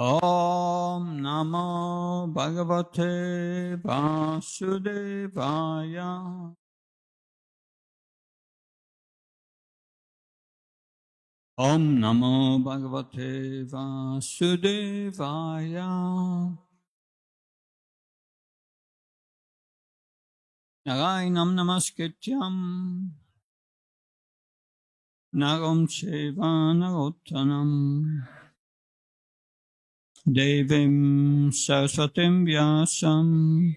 Om Namo Bhagavate Vasudevaya. Om Namo Bhagavate Vasudevaya. Narayanam Namaskrityam Naram Chaiva Narottanam Devim Saraswatim Vyasam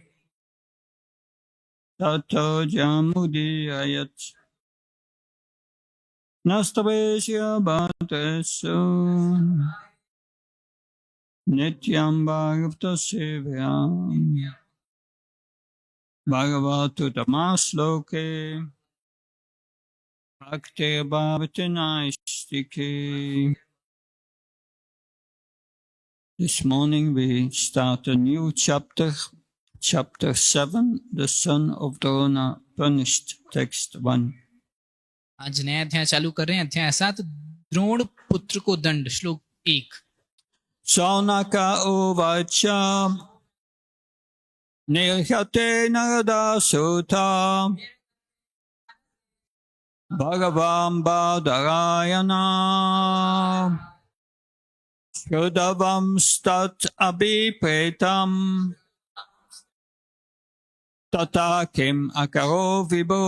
Tato Jamudiyayat Nastavesya Bhatesu Nityam Bhagavata Sevyam Bhagavatu Tamasloke Bhakti Bhavati Naistike. This morning we start a new chapter, chapter 7, the son of Drona punished, text 1. आज नया अध्याय चालू कर रहे हैं। अध्याय 7, द्रोण पुत्र को दंड। श्लोक 1। Saunaka uvacha nirhyate narada sutta bhagavam badarayana shrudavam stat abhipretam tata kim akaro vibho.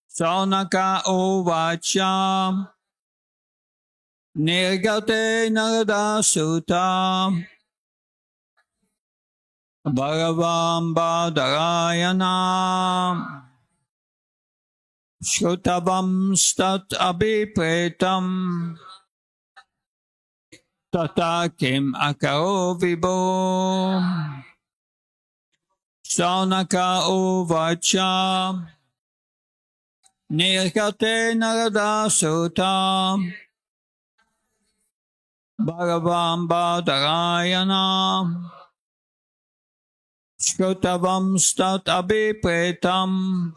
Saunaka uvacha nirhyate narada sutta bhagavam badarayana Shrutabam stat abhipretam tata kim akaro vibho. Saunaka uvacha nirhyate narada sutta bhagavam badarayana Shrutabam stat abhipretam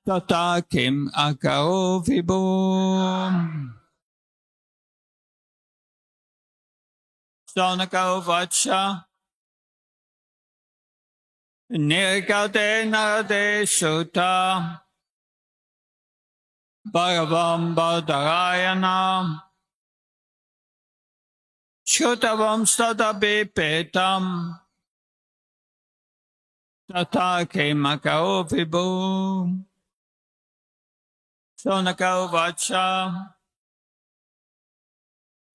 tata kim akaro vibho. Saunaka uvacha nirhyate narada sutta bhagavam badarayana Shrutabam stat abhipretam tata kim akaro vibho. Saunaka uvacha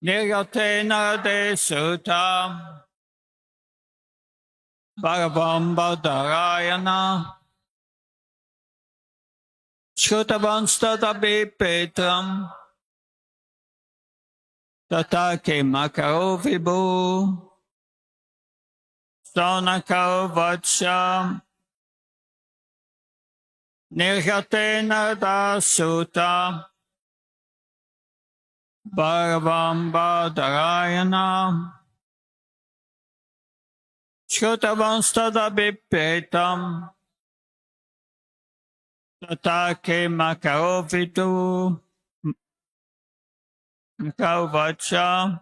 nirhyate narada sutta bhagavam badarayana Shrutabam stat abhipretam tata kim akaro vibho. Saunaka uvacha nirhyate narada sutta bhagavam badarayana Shrutabam stat abhipretam tata kim akaro vibho. Uvacha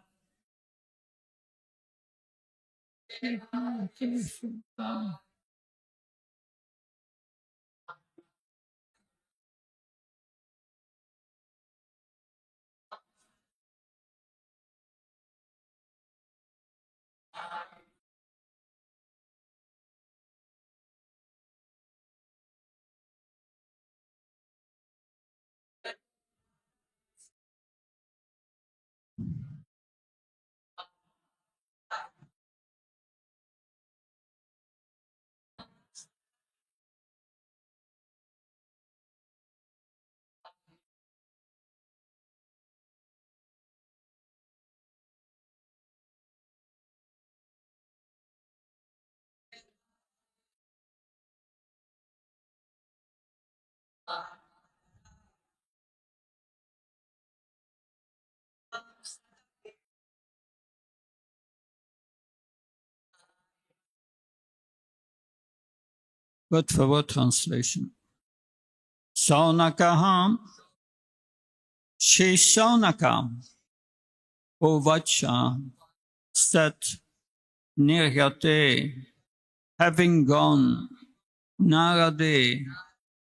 Word for word translation. Saunakaha Shri Saunaka Uvacha sat Nirgate, having gone Narade,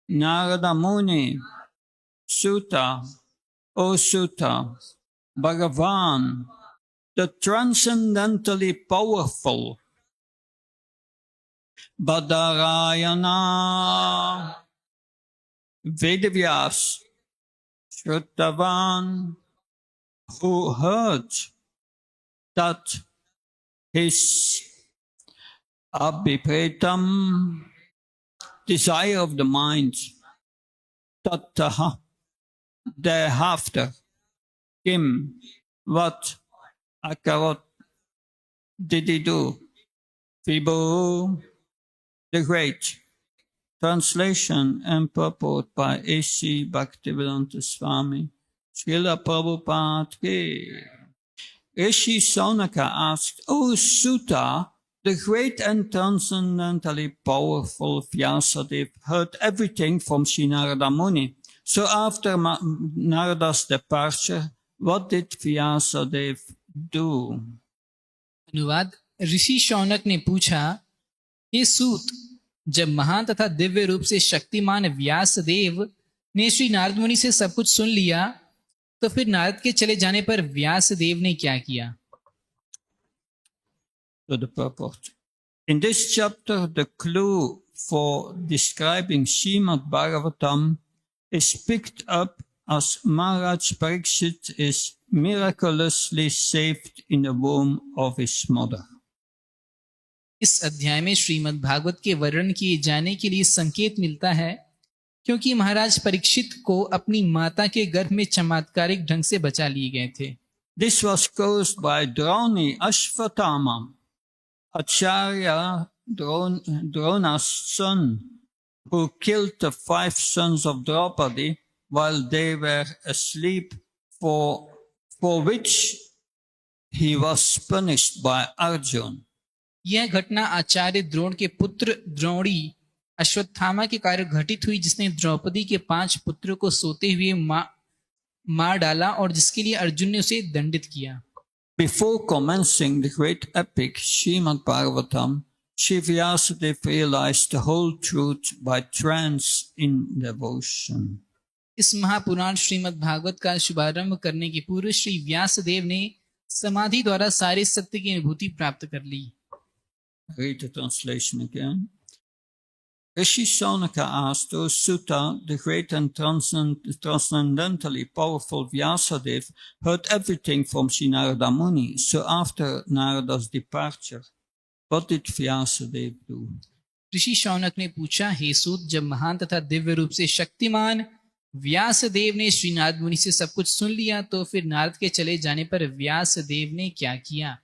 Narada Muni, Sutta, O Sutta, Bhagavan, the transcendently powerful Badarayana, Vedavyas, Shruttavan, who heard that his abhipretam desire of the mind, tattaha, thereafter, kim, what, akarot, did he do? Vibhu, the Great. Translation and purport by A.C. Bhaktivedanta Swami. Srila Prabhupada ki. Rishi Saunaka asked, O Sutta, the great and transcendently powerful Vyasadeva heard everything from Sri Narada Muni. So after Narada's departure, what did Vyasadeva do? अनुवाद ऋषि शौनक ने पूछा, हे सूत, जब महान तथा दिव्य रूप से शक्तिमान व्यासदेव ने श्री नारद मुनि से सब कुछ सुन लिया, तो फिर नारद के चले जाने पर व्यासदेव ने क्या किया? To the purport. In this chapter, the clue for describing Srimad Bhagavatam is picked up as Maharaj Parikshit is miraculously saved in the womb of his mother. इस अध्याय में श्रीमद् भागवत के वर्णन किए जाने के लिए संकेत मिलता है, क्योंकि महाराज परीक्षित को अपनी माता के गर्भ में चमत्कारिक ढंग से बचा लिए गए थे. This was caused by Drauni Ashvatthama, Acharya Drona's son, who killed the 5 sons of Draupadi while they were asleep, for which he was punished by Arjun. यह घटना आचार्य द्रोण के पुत्र द्रोणी अश्वत्थामा के कारण घटित हुई, जिसने द्रौपदी के 5 पुत्रों को सोते हुए मार डाला और जिसके लिए अर्जुन ने उसे दंडित किया. Before commencing the great epic Srimad Bhagavatam, Shri Vyasadeva realized the whole truth by trance in devotion. इस महापुराण श्रीमद् भागवत का शुभारंभ करने के पूर्व श्री व्यासदेव ने समाधि द्वारा सारे सत्य की अनुभूति प्राप्त कर ली. Read the translation again. Rishi Saunaka asked, O Sutta, the great and transcendently powerful Vyasadeva heard everything from Sri Narada Muni. So after Narada's departure, what did Vyasadeva do? ऋषि शौनक ने पूछा, हे सूत, जब महान तथा दिव्य रूप से शक्तिमान व्यासदेव ने श्री नारद मुनि से सब कुछ सुन लिया, तो फिर नारद के चले जाने पर व्यासदेव ने क्या किया?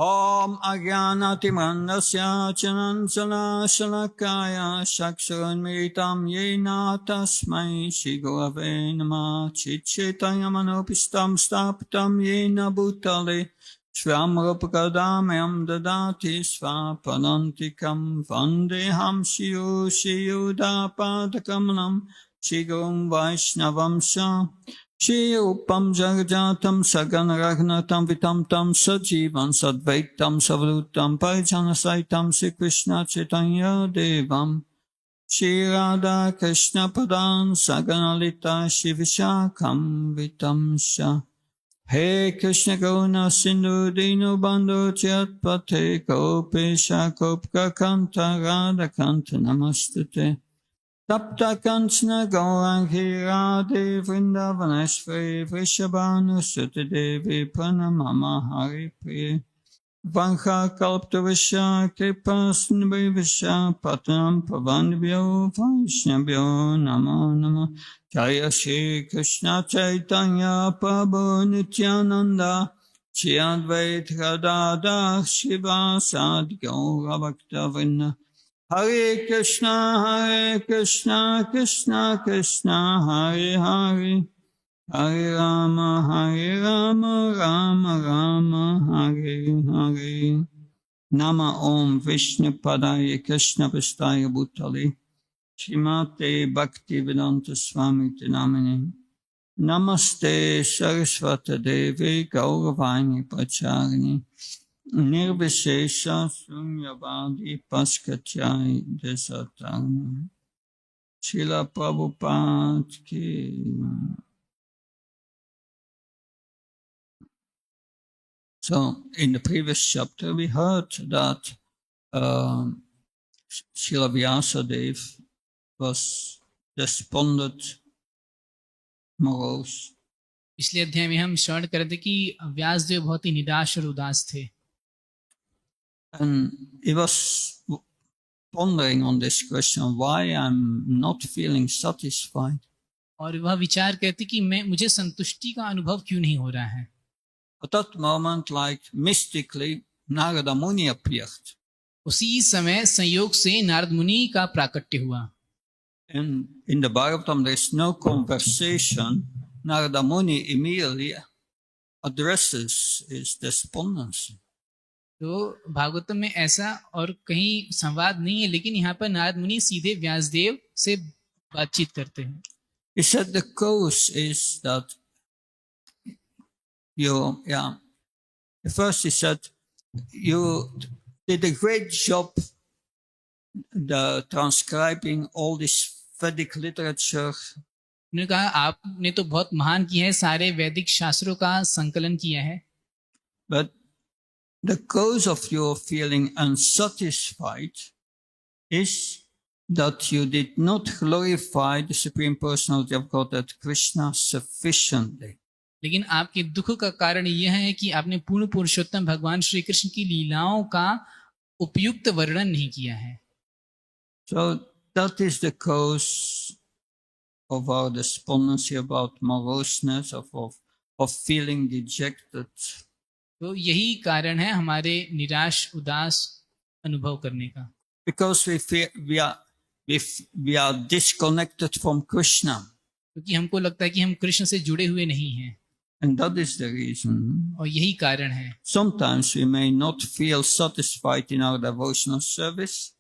Om Agyanatimanasya Chanansala Shalakaya Shaksuranmiritam Yena Tasmai Shri Gurave Namah Chitchetayamanopistam Staptam Yena Bhutale Shvamrupakadamayam Dadati Svapadantikam Vandeham Shiyu Shiyudapadakamanam Shigurum Vaishnavam Sha Shri Upam Jagajatam Saganaragnatam Vitam Tam Sajivan Sadvaitam Savrutam Parijana Saitam Sri Krishna Chaitanya Devam Shri Radha Krishna Padan Saganalita Shri Vishakam Vitam Sha He Krishna Karuna Sindhu Dinu Bandhu Chatpate Kopesha Kopka Kanta Radha Kanta Namastate Tapta Kanchana Gaurangi Radhe Vrindavaneshwari Vrishabhanu Sute Devi Pranamama Hari Priye Vankha Kalptavasya Kripasinabhi Visha Patanam Pavandibhyo Vaishnabhyo Namo Namo Jaya Shri Krishna Chaitanya Prabhu Nityananda Shri Advaita Gadadhar Shivasadi Gaura Bhaktavrinda Hare Krishna, Krishna Krishna, Hare Hare, Hare Rama, Rama Rama, Hare Hare. Nama Om Vishnu Padaya Krishna Prasthaya Bhutale, Shrimate Bhaktivedanta Swami Namine, Namaste Saraswata Devi Gauravani Pracharni Nirvishesha Sunyavadi Paskachai Desatarni Srila Prabhupada ki. So in the previous chapter we heard that Srila Vyasadeva was despondent, morose. पिछले अध्याय में हम श्रवण कर रहे थे कि व्यासदेव बहुत ही निराश और उदास थे And he was pondering on this question, why I'm not feeling satisfied. और वह विचार करते कि मुझे संतुष्टि का अनुभव क्यों नहीं हो रहा है. At that moment, like mystically, Narada Muni appeared. उसी समय संयोग से नारद मुनि का प्राकट्य हुआ. And in the Bhagavatam, there is no conversation. Narada Muni immediately addresses his despondency. तो भागवतम में ऐसा और कहीं संवाद नहीं है, लेकिन यहाँ पर नारद मुनि सीधे व्यासदेव से बातचीत करते हैं. He said the cause is that first he said, you did a great job transcribing all this Vedic literature. उन्होंने कहा आपने तो बहुत महान किया है, सारे वैदिक शास्त्रों का संकलन किया है. But the cause of your feeling unsatisfied is that you did not glorify the Supreme Personality of Godhead Krishna sufficiently. लेकिन आपके दुख का कारण यह है कि आपने पूर्ण पुरुषोत्तम भगवान श्री कृष्ण की लीलाओं का उपयुक्त वर्णन नहीं किया है. So that is the cause of our despondency, about moroseness, of feeling dejected. तो यही कारण है हमारे निराश उदास अनुभव करने का. Because we are disconnected from Krishna. क्योंकि हमको लगता है कि हम कृष्ण से जुड़े हुए नहीं हैं. And that is the reason. और यही कारण है. Sometimes we may not feel satisfied in our devotional service.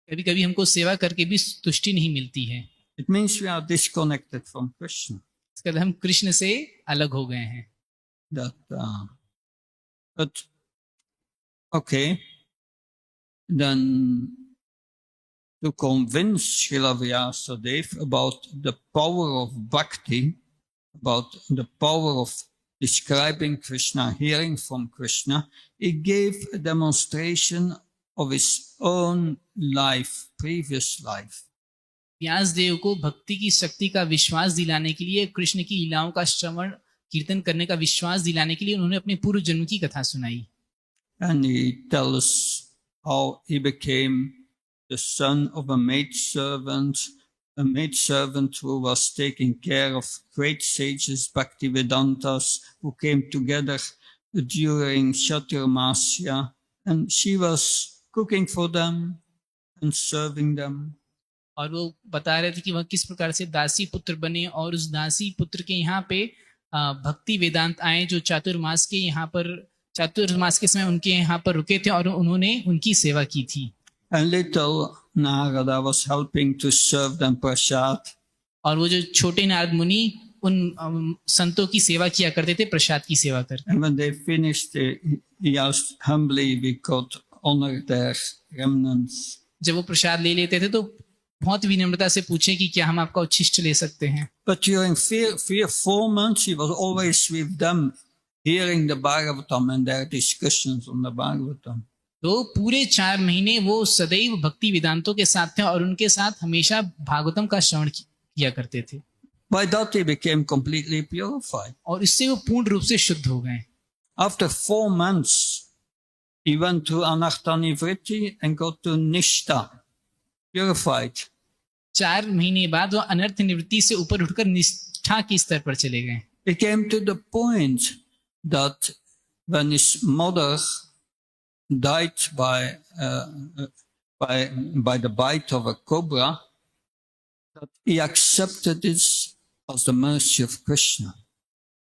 कभी कभी हमको सेवा करके भी तुष्टि नहीं मिलती है. It means we are disconnected from Krishna. इसका मतलब हम कृष्ण से अलग हो गए हैं. But okay, then to convince Srila Vyasadeva about the power of bhakti, about the power of describing Krishna, hearing from Krishna, he gave a demonstration of his own life, previous life. Vyasdev को भक्ति की शक्ति का विश्वास दिलाने के लिए, कृष्ण की लीलाओं का श्रवण कीर्तन करने का विश्वास दिलाने के लिए उन्होंने अपने पूर्व जन्म की कथा सुनाई. And he tells how he became the son of a maidservant who was taking care of great sages, Bhaktivedantas, who came together during Chaturmasya, and she was cooking for them and serving them. और वो बता रहे थे कि वह किस प्रकार से दासी पुत्र बने, और उस दासी पुत्र के यहाँ पे भक्ति वेदांत आए जो चातुर्मास के समय उनके यहाँ पर रुके थे और उन्होंने उनकी सेवा की थी. And little Narada was helping to serve them prasad. और वो जो छोटे नारद मुनि उन संतों की सेवा किया करते थे, प्रसाद की सेवा करते. And when they finished, he asked humbly we could honor their remnants. जब वो प्रसाद ले लेते थे तो बहुत विनम्रता से पूछे कि क्या हम आपका उच्छिष्ट ले सकते हैं. But during 4 months, he was always with them, hearing the Bhagavatam and their discussions on the Bhagavatam. तो पूरे 4 महीने वो सदैव भक्ति वेदांतों के साथ थे और उनके साथ हमेशा भागवतम का श्रवण किया करते थे. By that he became completely purified. और इससे वो पूर्ण रूप से शुद्ध हो गए. After 4 months, he went to Anartha-nivritti and got to Nishta, purified. 4 महीने बाद वो अनर्थ निवृत्ति से ऊपर उठकर निष्ठा के स्तर पर चले गए. He came to the point that when his mother died by the bite of a cobra, that he accepted this as the mercy of Krishna.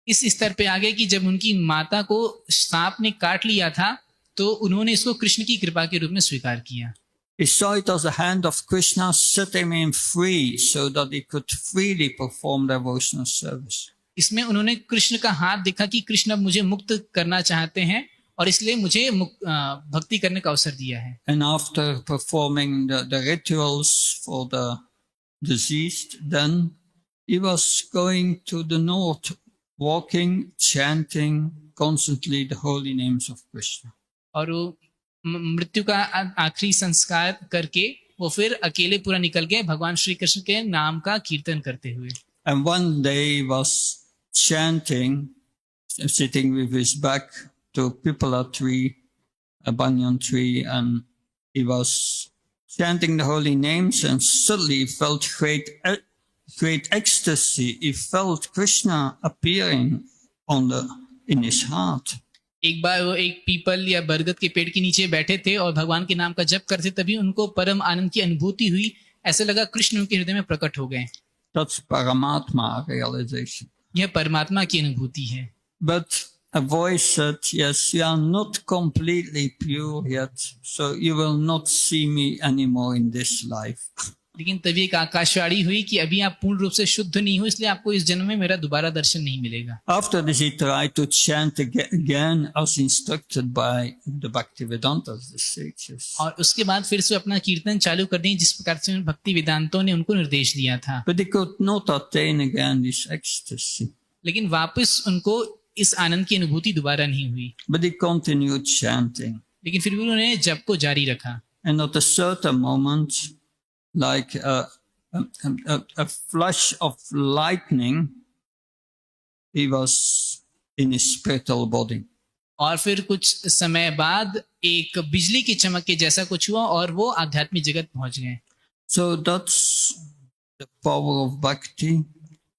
इस स्तर पे आ गए कि जब उनकी माता को सांप ने काट लिया था तो उन्होंने इसको कृष्ण की कृपा के रूप में स्वीकार किया. He saw it as the hand of Krishna setting him free so that he could freely perform devotional service. इसमें उन्होंने कृष्ण का हाथ देखा कि कृष्ण अब मुझे मुक्त करना चाहते हैं और इसलिए मुझे भक्ति करने का अवसर दिया है. And after performing the rituals for the deceased, then he was going to the north, walking, chanting constantly the holy names of Krishna. और वो मृत्यु का आखिरी संस्कार करके वो फिर अकेले पूरा निकल गए भगवान श्री कृष्ण के नाम का कीर्तन करते हुए. And one day he was chanting, sitting with his back to Pipala tree, a banyan tree, and he was chanting the holy names, and suddenly he felt great ecstasy. He felt Krishna appearing in his heart. एक बार वो एक people या बरगद के पेड़ के नीचे बैठे थे और भगवान के नाम का जप करते, तभी उनको परम आनंद की अनुभूति हुई. ऐसे लगा कृष्ण उनके हृदय में प्रकट हो गए. That's Paramatma realization. यह परमात्मा की अनुभूति है. But a voice said, yes, you are not completely pure yet, so you will not see me anymore in this life. लेकिन तभी एक आकाशवाणी हुई कि अभी आप पूर्ण रूप से शुद्ध नहीं हो, इसलिए आपको इस जन्म में मेरा दोबारा दर्शन नहीं मिलेगा. After this, he tried to chant again as instructed by the Bhaktivedantas, the sages. और उसके बाद फिर से अपना कीर्तन चालू कर दिए जिस प्रकार से भक्ति वेदांतों ने उनको निर्देश दिया था. But he could not attain again this ecstasy. लेकिन वापस उनको इस आनंद की अनुभूति दोबारा नहीं हुई. But he continued chanting. लेकिन फिर भी उन्होंने जप को जारी रखा. And at a certain moment, like a flash of lightning, he was in his spiritual body. और फिर कुछ समय बाद एक बिजली की चमक के जैसा कुछ हुआ और वो आध्यात्मिक जगत पहुंच गए. So that's the power of bhakti,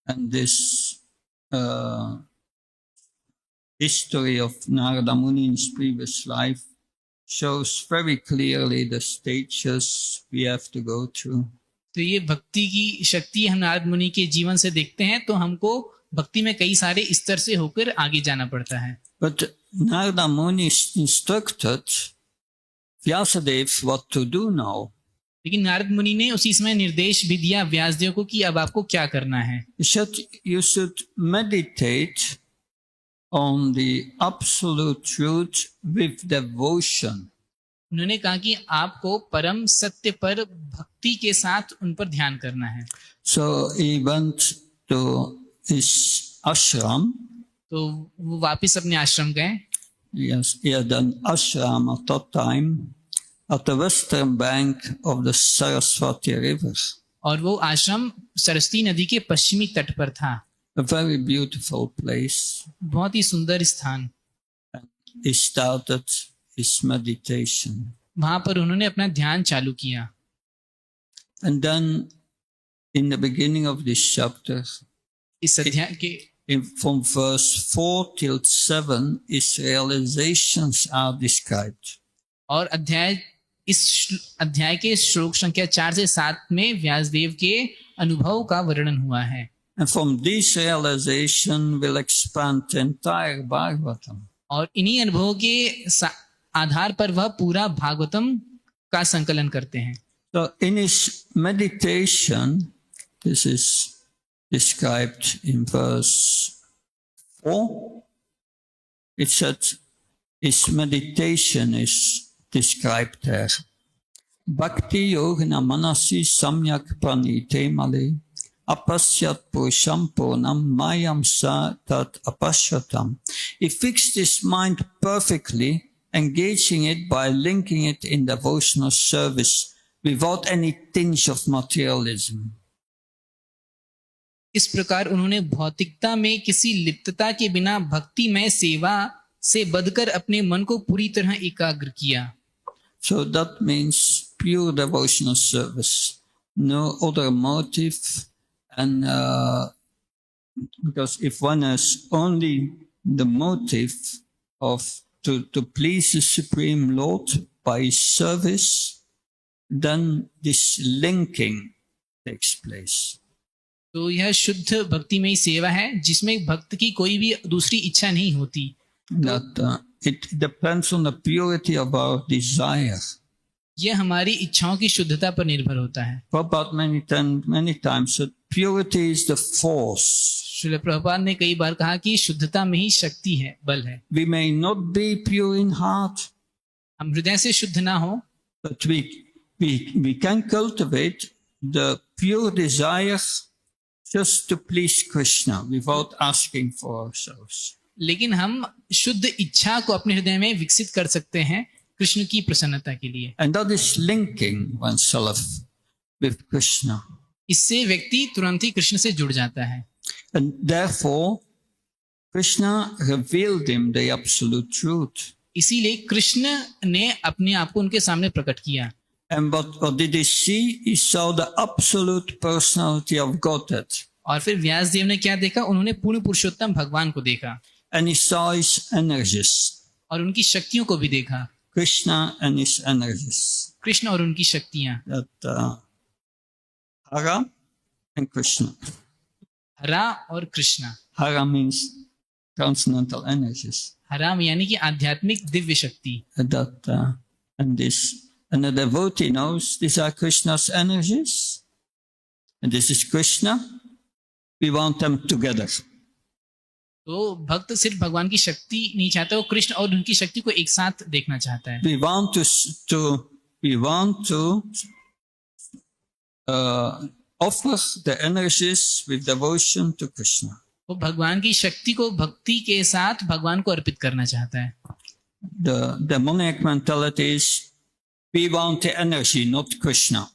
and this history of Narada Muni in his previous life shows very clearly the stages we have to go through. तो ये भक्ति की शक्ति हम नारद मुनि के जीवन से देखते हैं, तो हमको भक्ति में कई सारे स्तर से होकर आगे जाना पड़ता है. But Narada Muni instructed Vyasadeva what to do now. लेकिन नारद मुनि ने उसी समय निर्देश भी दिया व्यासदेव को कि अब आपको क्या करना है. He said you should meditate on the absolute truth with devotion. उन्होंने कहा कि आपको परम सत्य पर भक्ति के साथ उन पर ध्यान करना है. So he went to his ashram. तो वो वापस अपने आश्रम गए. Yes, he had an ashram at that time at the western bank of the Saraswati River. और वो आश्रम सरस्वती नदी के पश्चिमी तट पर था. A very beautiful place. बहुत ही सुंदर स्थान. He started his meditation. वहां पर उन्होंने अपना ध्यान चालू किया. And then in the beginning of this chapter, इस अध्याय के from verse 4 till 7, his realizations are described. और इस अध्याय के श्लोक संख्या 4 से 7 में व्यासदेव के अनुभव का वर्णन हुआ है. And from this realization will expand the entire Bhagavatam. और इन्हीं अनुभवों के आधार पर वह पूरा भागवतम का संकलन करते हैं. So in his meditation, this is described in verse 4. It said his meditation is described there. Bhakti yogna manasi samyak pranite male apasyat purusham purnam mayam sa tat apashyatam. He fixed his mind perfectly, engaging it by linking it in devotional service without any tinge of materialism. इस प्रकार उन्होंने भौतिकता में किसी लिप्तता के बिना भक्तिमय सेवा से बंधकर अपने मन को पूरी तरह एकाग्र किया. So that means pure devotional service, no other motive, and because if one has only the motive of to please the Supreme Lord by his service, then this linking takes place. तो यह शुद्ध भक्तिमय सेवा है जिसमें भक्त की कोई भी दूसरी इच्छा नहीं होती. That it depends on the purity of our desire. यह हमारी इच्छाओं की शुद्धता पर निर्भर होता है। Prabhupada many times said purity is the force. Srila Prabhupada ने कई बार कहा कि शुद्धता में ही शक्ति है, बल है। We may not be pure in heart, हम हृदय से शुद्ध ना हो, but we can cultivate the pure desire just to please Krishna without asking for ourselves. लेकिन हम शुद्ध इच्छा को अपने हृदय में विकसित कर सकते हैं कृष्ण की प्रसन्नता के लिए। And that is linking oneself with Krishna. इससे व्यक्ति तुरंत ही कृष्ण से जुड़ जाता है। And therefore, Krishna revealed him the absolute truth. इसीलिए कृष्ण ने अपने आप को उनके सामने प्रकट किया। And what did he see? He saw the absolute personality of Godhead. और फिर व्यास देव ने क्या देखा? उन्होंने पूर्ण पुरुषोत्तम भगवान को देखा And he saw his energies. और उनकी शक्तियों को भी देखा। Krishna and his energies. Krishna और उनकी शक्तियां। That Hara and Krishna. हरा और Krishna. Hara means transcendental energies. हराम यानी कि आध्यात्मिक दिव्य शक्ति। That and the devotee knows these are Krishna's energies, and this is Krishna. We want them together. तो भक्त सिर्फ भगवान की शक्ति नहीं चाहता, वो कृष्ण और उनकी शक्ति को एक साथ देखना चाहता है। We want to offer the energies with devotion to Krishna. वो भगवान की शक्ति को भक्ति के साथ भगवान को अर्पित करना चाहता है। The demonic mentality is we want the energy, not Krishna.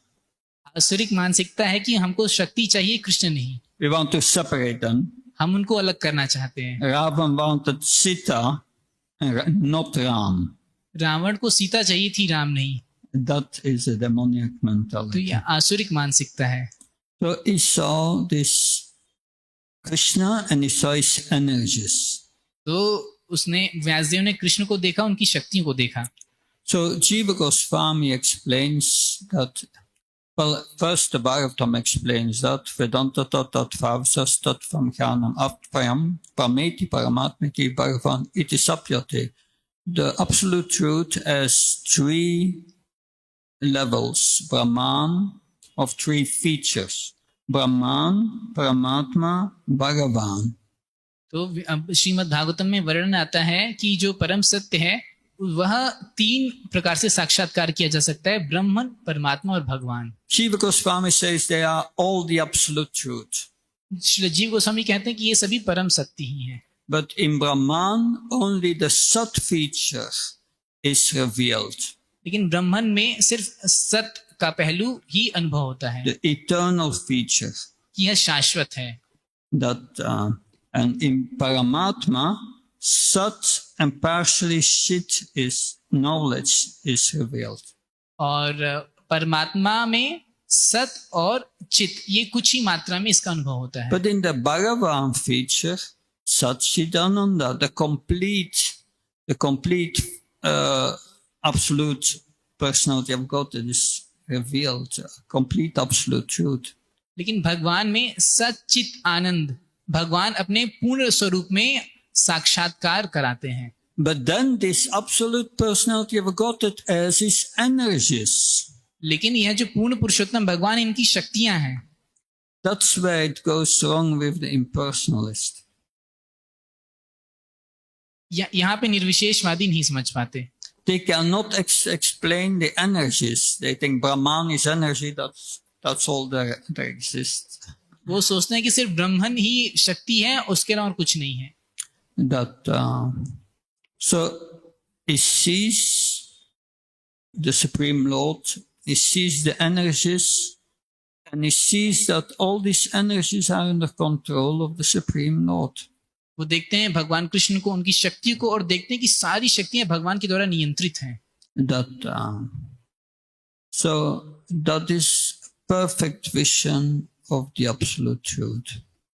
आसुरिक मानसिकता है कि हमको शक्ति चाहिए, कृष्ण नहीं। We want to separate them. हम उनको अलग करना चाहते हैं। Ravan wanted Sita, not Ram. Ravan को सीता चाहिए थी, राम नहीं। That is a demonic तो mentality. यह आसुरिक मानसिकता है। So he saw this Krishna and he saw his energies. तो उसने व्यासदेव ने कृष्ण को देखा, उनकी शक्तियों को देखा। So Jiva Goswami explains that. Well, first the Bhagavatam explains that Vedanta Tatat Vavsas Tattvam Jnanam Apayam Prameti Paramatmiti Bhagavan Iti Sapyate. The absolute truth has three levels, Brahman, of three features. Brahman, Paramatma, Bhagavan. तो श्रीमद् भागवतम में वर्णन आता है कि जो परम सत्य है वह तीन प्रकार से साक्षात्कार किया जा सकता है, ब्रह्मन, परमात्मा और भगवान। Jiva Goswami says they are all the absolute truth. Shri जीव गोस्वामी कहते हैं कि ये सभी परम सत्य ही हैं। But in Brahman, only the Sat feature is revealed. लेकिन ब्रह्मन में सिर्फ सत्य का पहलू ही अनुभव होता है, The eternal feature. कि यह शाश्वत है। That and in Paramatma, Sat and partially Chit is knowledge is revealed. और परमात्मा में सत और चित ये कुछ ही मात्रा में इसका अनुभव होता है। But in the Bhagavan feature, Satchidananda, the complete absolute personality of God is revealed, complete absolute truth. लेकिन भगवान में सच्चित आनंद, भगवान अपने पूर्ण स्वरूप में साक्षात्कार कराते हैं। But then this absolute personality of Godhead has his energies. लेकिन यह जो पूर्ण पुरुषोत्तम भगवान, इनकी शक्तियां हैं। That's where it goes wrong with the impersonalist. यहाँ पे निर्विशेषवादी नहीं समझ पाते। They cannot explain the energies. They think Brahman is energy. That's all there exists. वो सोचते हैं कि सिर्फ ब्रह्मन ही शक्ति है, उसके अलावा और कुछ नहीं है। That so he sees the Supreme Lord, he sees the energies, and he sees that all these energies are under control of the Supreme Lord. वो देखते हैं भगवान कृष्ण को, उनकी शक्ति को, और देखते हैं कि सारी शक्तियां भगवान के द्वारा नियंत्रित हैं। That so that is perfect vision of the absolute truth.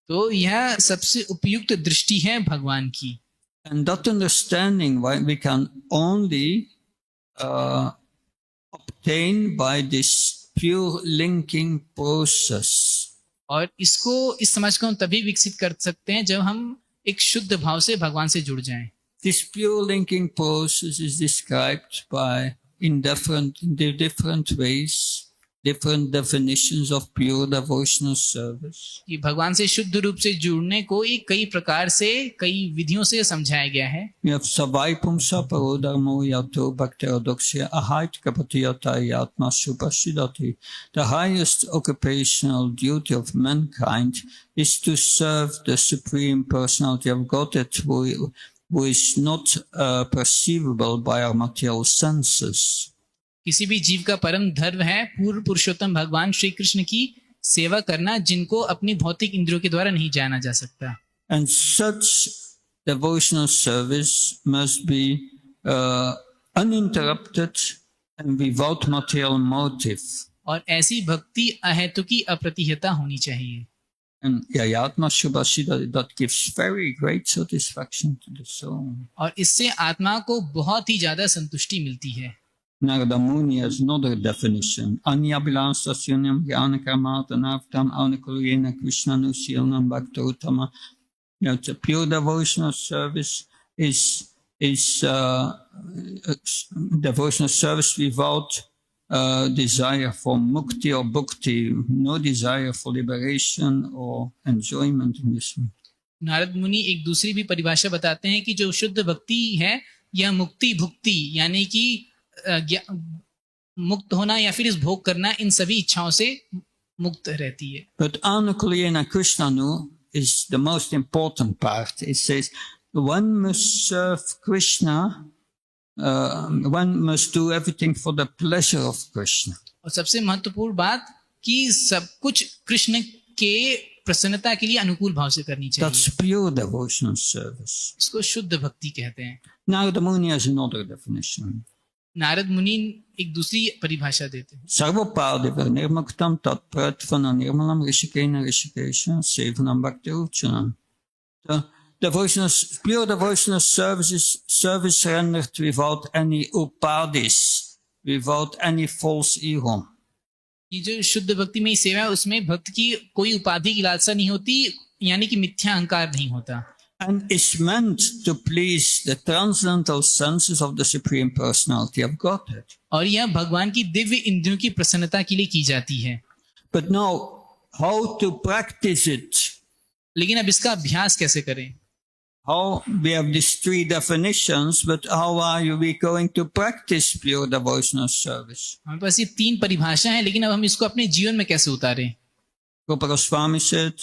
तो यह सबसे उपयुक्त दृष्टि है भगवान की। And that understanding why we can only obtain by this pure linking process. और इसको, इस समझ को हम तभी विकसित कर सकते हैं जब हम एक शुद्ध भाव से भगवान से जुड़ जाएं। This pure linking process is described by in the different ways, different definitions of pure devotional service. कि भगवान से शुद्ध रूप से जुड़ने को एक कई प्रकार से कई विधियों से समझाया गया है. We have savai pumsa parodharmo yato bhakterodoxia ahait kapatiyata yatma supashidati. The highest occupational duty of mankind is to serve the Supreme Personality of Godhead, who is not perceivable by our material senses. किसी भी जीव का परम धर्म है पूर्ण पुरुषोत्तम भगवान श्री कृष्ण की सेवा करना, जिनको अपनी भौतिक इंद्रियों के द्वारा नहीं जाना जा सकता. And such devotional service must be uninterrupted and without material motive. और ऐसी भक्ति अहेतुकी अप्रतिहता होनी चाहिए. And Yayatma Shubhashita, that gives very great satisfaction to the soul. और इससे आत्मा को बहुत ही ज्यादा संतुष्टि मिलती है. Narada Muni has another definition. Anyabilansasyunyam gyanakarmatanavtam anukulena krishnanusiyonam bhaktaruttama. The pure devotional service is devotional service without desire for mukti or bhukti, no desire for liberation or enjoyment in this one. Narad मुनि एक दूसरी भी परिभाषा बताते हैं कि जो शुद्ध भक्ति है यह मुक्ति भुक्ति यानी कि मुक्त होना या फिर इस भोग करना, इन सभी इच्छाओं से मुक्त रहती है. But Anukulena Krishnanu is the most important part. It says one must serve Krishna, one must do everything for the pleasure of Krishna. और सबसे महत्वपूर्ण बात कि सब कुछ कृष्ण के प्रसन्नता के लिए अनुकूल भाव से करनी चाहिए. That's pure devotional service. इसको शुद्ध भक्ति कहते हैं. Narada Muni has another definition. Narad मुनि एक दूसरी परिभाषा देते हैं. Sarvapadiva nirmuktam tatpratvana nirmalam rishikena rishikesha sevanam bhaktiruchanam. The pure devotional service is service rendered without any upadis, without any false ego. ये जो शुद्ध भक्ति में सेवा है उसमें भक्त की कोई उपाधि की लालसा नहीं होती, यानी कि मिथ्या अहंकार नहीं होता. And is meant to please the transcendental senses of the Supreme Personality of Godhead. और यह भगवान की दिव्य इंद्रियों की प्रसन्नता के लिए की जाती है. But now, how to practice it? लेकिन अब इसका अभ्यास कैसे करें? How we have these three definitions, but how are we going to practice pure devotional service? हमारे पास ये तीन परिभाषा है, लेकिन अब हम इसको अपने जीवन में कैसे उतारें? Rupa Goswami said,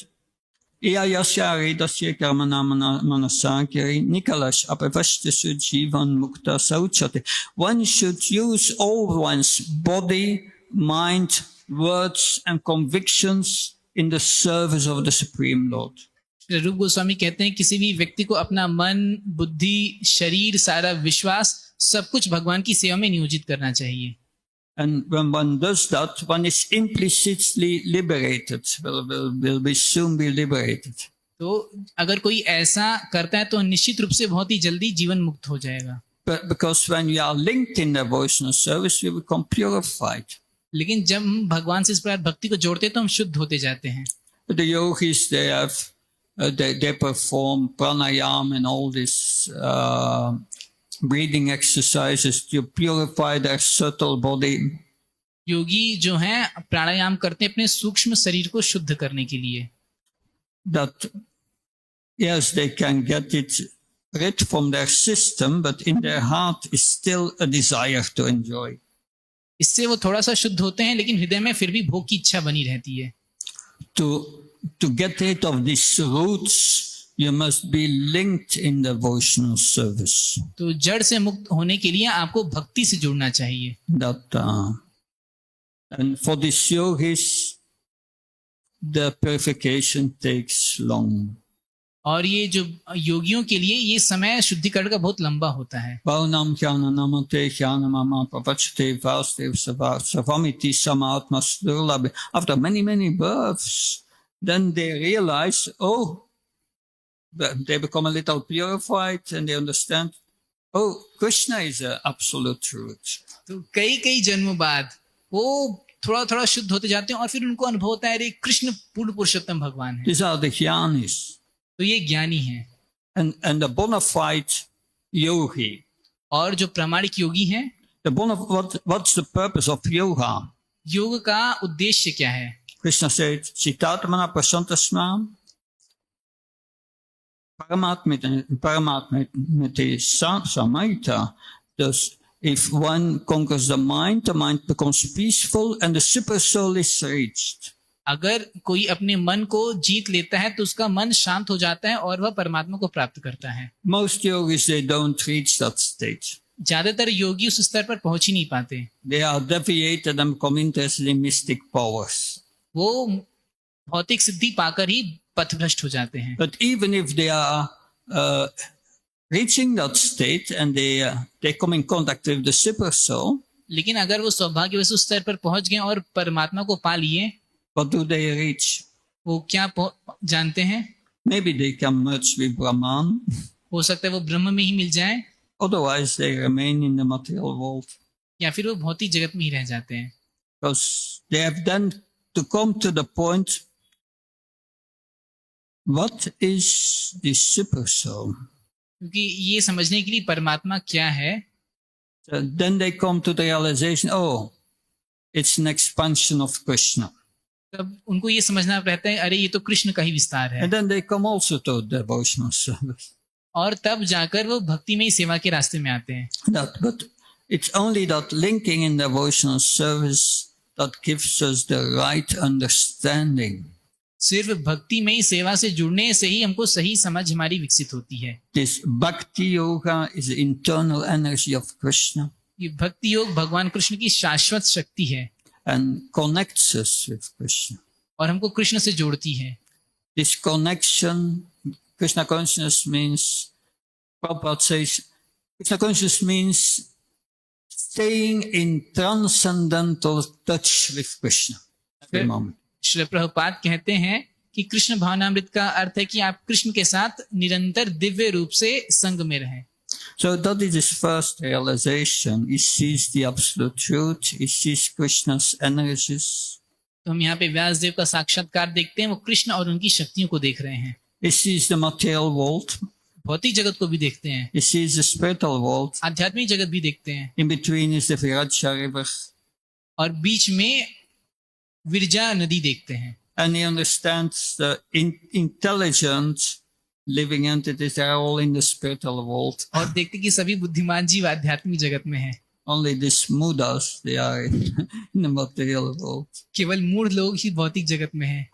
Iyayasya Dasya Karmana Manasakiri Nikalash Apavashtasu Jivan Mukta Sauchate. One should use all one's body, mind, words and convictions in the service of the Supreme Lord. रूप गोस्वामी कहते हैं किसी भी व्यक्ति को अपना मन, बुद्धि, शरीर, सारा विश्वास सब कुछ भगवान की सेवा में नियोजित करना चाहिए. And when one does that, one is implicitly liberated, will soon be liberated. तो अगर कोई ऐसा करता है तो निश्चित रूप से बहुत ही जल्दी जीवन मुक्त हो जाएगा. But because when we are linked in devotional service, we become purified. लेकिन जब हम भगवान से इस प्रकार भक्ति को जोड़ते हैं तो हम शुद्ध होते जाते हैं. The yogis, they perform pranayam and all these breathing exercises to purify their subtle body. योगी जो हैं प्राणायाम करते हैं अपने सूक्ष्म शरीर को शुद्ध करने के लिए. That yes, they can get it rid from their system, but in their heart is still a desire to enjoy. इससे वो थोड़ा सा शुद्ध होते हैं, लेकिन हृदय में फिर भी भोग की इच्छा बनी रहती है. To get rid of these roots, you must be linked in devotional service. तो जड़ से मुक्त होने के लिए आपको भक्ति से जुड़ना चाहिए. And for these yogis, the purification takes long. और ये जो योगियों के लिए ये समय शुद्धिकरण का बहुत लंबा होता है. Bhavanam jnana namate jnana mama pavachate vastev savamiti samatma sdurlabhi. After many births, then they realize, they become a little purified and they understand, Krishna is an absolute truth. तो कई जन्मों बाद वो थोड़ा शुद्ध होते जाते हैं और फिर उनको अनुभव होता है अरे कृष्ण पूर्ण पुरुषोत्तम भगवान है. These are the jnanis. तो ये ज्ञानी है. And the bona fide yogi, और जो प्रामाणिक योगी हैं, what's the purpose of yoga? योग का उद्देश्य क्या है? Krishna said, Citatmana prasantasnam paramatmiti samaita. Thus, if one conquers the mind becomes peaceful and the super soul is reached. अगर कोई अपने मन को जीत लेता है तो उसका मन शांत हो जाता है और वह परमात्मा को प्राप्त करता है. Most yogis, they don't reach that stage. ज्यादातर योगी उस स्तर पर पहुंच ही नहीं पाते. They are deviated and become interested in mystic powers. वो भौतिक सिद्धि पाकर ही पथभ्रष्ट हो जाते हैं. But even if they are reaching that state and they come in contact with the super soul, लेकिन अगर वो सौभाग्यवश उस स्तर पर पहुंच गए और परमात्मा को पा लिए, what do they reach? वो क्या जानते हैं? Maybe they can merge with Brahman. हो सकता है वो ब्रह्म में ही मिल जाए. Otherwise, they remain in the material world. या फिर वो भौतिक जगत में ही रह जाते हैं. Because they have then to come to the point, what is the super soul? क्योंकि ये समझने के लिए परमात्मा क्या है, So then they come to the realization, oh, it's an expansion of Krishna. तब उनको ये समझना रहता है, अरे ये तो कृष्ण का ही विस्तार है. And then they come also to devotional service. और तब जाकर वो भक्तिमय सेवा के रास्ते में आते हैं. But it's only that linking in devotional service that gives us the right understanding. सिर्फ भक्तिमय सेवा से जुड़ने से ही हमको सही समझ हमारी विकसित होती है. This bhakti yoga is the internal energy of Krishna ये भक्ति योग भगवान कृष्ण की शाश्वत शक्ति है and connects us with Krishna. और हमको कृष्ण से जोड़ती है. This connection, Krishna consciousness means, Prabhupada says, Krishna consciousness means staying in transcendental touch with Krishna every moment. Shri Prabhupada कहते हैं कि कृष्ण भावनामृत का अर्थ है कि आप कृष्ण के साथ निरंतर दिव्य रूप से संग में रहें. So that is his first realization. He sees the absolute truth. He sees Krishna's energies. तो हम यहाँ पे व्यासदेव का साक्षात्कार देखते हैं. वो कृष्ण और उनकी शक्तियों को देख रहे हैं. He sees the material world. भौतिक जगत को भी देखते हैं. He sees the spiritual world. आध्यात्मिक जगत भी देखते हैं. In between is the Viraja river. और बीच में विरजा नदी देखते हैं. And he understands the intelligent living entities. They are all in the spiritual world. और देखते कि सभी बुद्धिमान जीव आध्यात्मिक जगत में हैं. Only these mudas, they are in the material world. केवल मूढ़ लोग ही भौतिक जगत में हैं.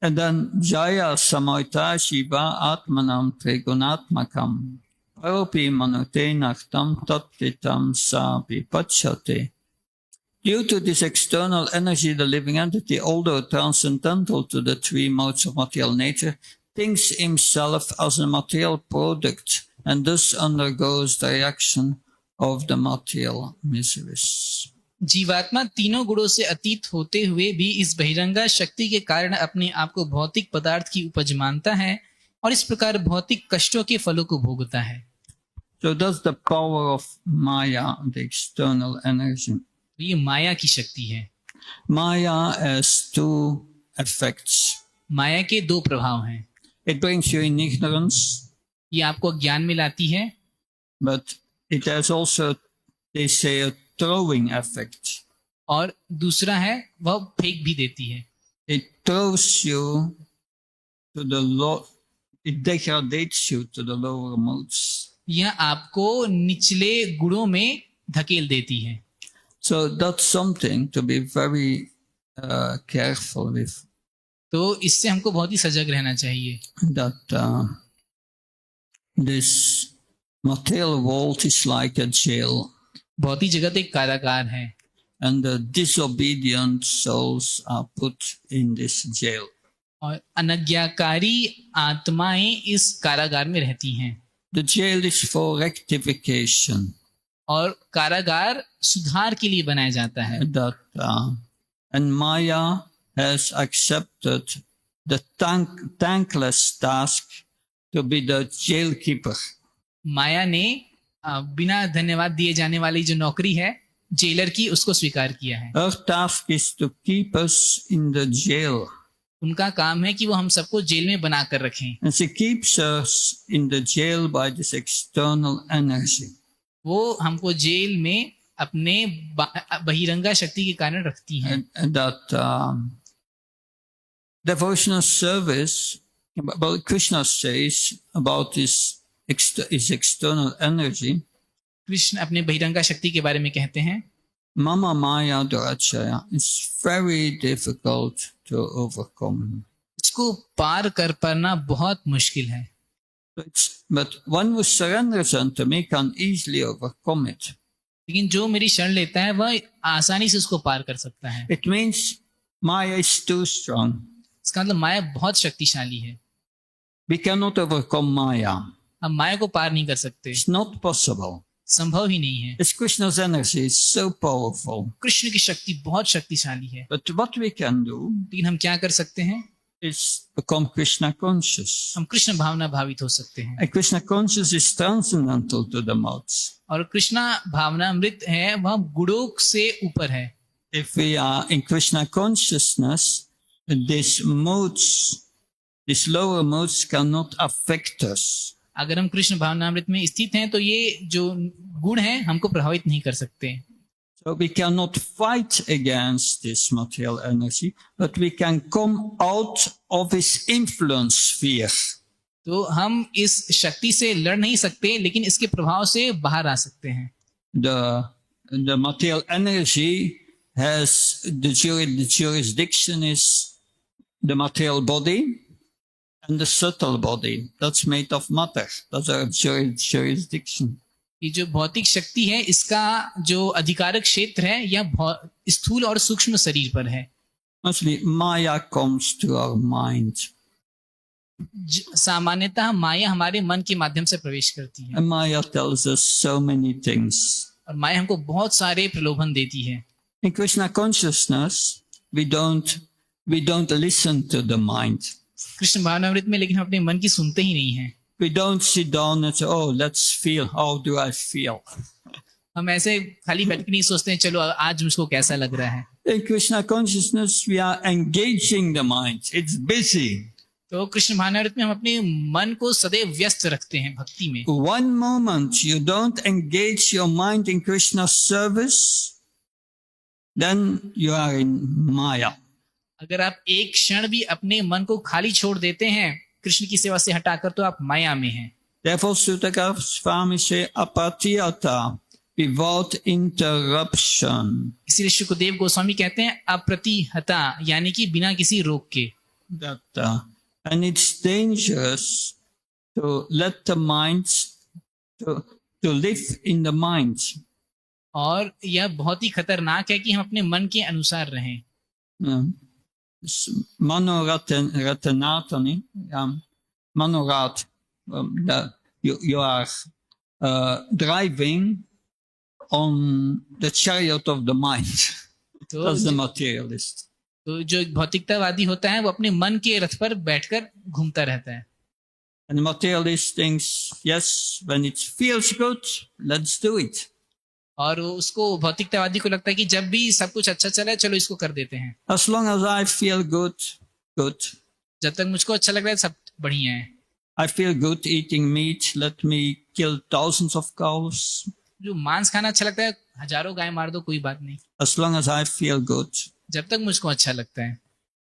And then Jaya Samaita Shiva Atmanam Trigunatmakam Paropi Manute Naktam Tattitam Sapi Pachate. Due to this external energy, the living entity, although transcendental to the three modes of material nature, thinks himself as a material product and thus undergoes the reaction of the material miseries. जीवात्मा तीनों गुणों से अतीत होते हुए भी इस बहिरंगा शक्ति के कारण अपने आप को भौतिक पदार्थ की उपज मानता है और इस प्रकार भौतिक कष्टों के फलों को भोगता है. So that's the power of Maya, the external energy. ये माया की शक्ति है. Maya has two effects. माया के दो प्रभाव हैं. It brings you in ignorance. ये आपको ज्ञान में लाती है. But it has also, they say, a throwing effect. और दूसरा है वह फेंक भी देती है. It throws you to the low, it degrades you to the lower modes. यह आपको निचले गुणों में धकेल देती है. So that's something to be very careful with. तो इससे हमको बहुत ही सजग रहना चाहिए. That this material world is like a jail. भौतिक जगत एक कारागार है. And the disobedient souls are put in this jail. और अनज्ञाकारी आत्माएं इस कारागार में रहती हैं. The jail is for rectification. और कारागार सुधार के लिए बनाया जाता है. That and Maya has accepted the thankless task to be the jail keeper. माया ने बिना धन्यवाद दिए जाने वाली जो नौकरी है जेलर की, उसको स्वीकार किया है. Her task is to keep us in the jail. उनका काम है कि वो हम सबको जेल में बना कर रखें. And she keeps us in the jail by this external energy. वो हमको जेल में अपने बहिरंगा शक्ति के कारण रखती हैं। And that devotional service, well, Krishna says about his external energy, Krishna अपने बहिरंगा शक्ति के बारे में कहते हैं, Mama Maya Durachaya is very difficult to overcome. इसको पार कर पाना बहुत मुश्किल है, But one who surrenders unto me can easily overcome it. लेकिन जो मेरी शरण लेता है वह आसानी से उसको पार कर सकता है। It means Maya is too strong. इसका मतलब माया बहुत शक्तिशाली है, We cannot overcome Maya. हम माया को पार नहीं कर सकते, It's not possible. संभव ही नहीं है। It's Krishna's energy is so powerful. Krishna की शक्ति बहुत शक्तिशाली है, But what we can do लेकिन हम क्या कर सकते हैं? is become Krishna conscious. हम कृष्ण भावना भावित हो सकते हैं, And Krishna conscious is transcendental to the modes. और कृष्णा भावना अमृत है, वह गुणों से ऊपर है। If we are in Krishna consciousness, these modes, these lower modes cannot affect us. अगर हम कृष्ण भावनामृत में स्थित हैं तो ये जो गुण हैं हमको प्रभावित नहीं कर सकते। So we cannot fight against this material energy, but we can come out of its influence sphere. तो हम इस शक्ति से लड़ नहीं सकते, लेकिन इसके प्रभाव से बाहर आ सकते हैं। The material energy has the jurisdiction is the material body and the subtle body. That's made of matter. That's our jurisdiction. ये जो भौतिक शक्ति है इसका जो अधिकारक क्षेत्र है यह स्थूल और सूक्ष्म शरीर पर है। Mostly Maya comes to our mind. सामान्यतः माया हमारे मन के माध्यम से प्रवेश करती है, And Maya tells us so many things. और माया हमको बहुत सारे प्रलोभन देती है। In Krishna consciousness, we don't listen to the mind. Krishna भावनामृत में लेकिन हम अपने मन की सुनते ही नहीं हैं। We don't sit down and say, oh, let's feel. How do I feel? हम ऐसे खाली बैठ के नहीं सोचते हैं चलो आज मुझको कैसा लग रहा है। In Krishna consciousness, we are engaging the mind. It's busy. तो कृष्ण भावनामृत में हम अपने मन को सदैव व्यस्त रखते हैं भक्ति में। One moment you don't engage your mind in Krishna's service, then you are in Maya. अगर आप एक क्षण भी अपने मन को खाली छोड़ देते हैं कृष्ण की सेवा से हटाकर तो आप माया में हैं। Therefore, Sutta Goswami say, apatiyata, without interruption. इसीलिए शुकदेव गोस्वामी कहते हैं अप्रतिहता, यानी कि बिना किसी रोक के। And it's dangerous to let the mind to live in the mind. और यह बहुत ही खतरनाक है कि हम अपने मन के अनुसार रहें। Manoratanatani, Manorat, you are driving on the chariot of the mind. That's the materialist. तो जो भौतिकतावादी होता है वो अपने मन के रथ पर बैठकर घूमता रहता है। And the materialist thinks, yes, when it feels good, let's do it. और उसको भौतिकतावादी को लगता है कि जब भी सब कुछ अच्छा चला है चलो इसको कर देते हैं। As long as I feel good. जब तक मुझको अच्छा लग रहा है सब बढ़िया है। I feel good eating meat. Let me kill thousands of cows. जो मांस खाना अच्छा लगता है हजारों गाय मार दो कोई बात नहीं। As long as I feel good. जब तक मुझको अच्छा लगता है।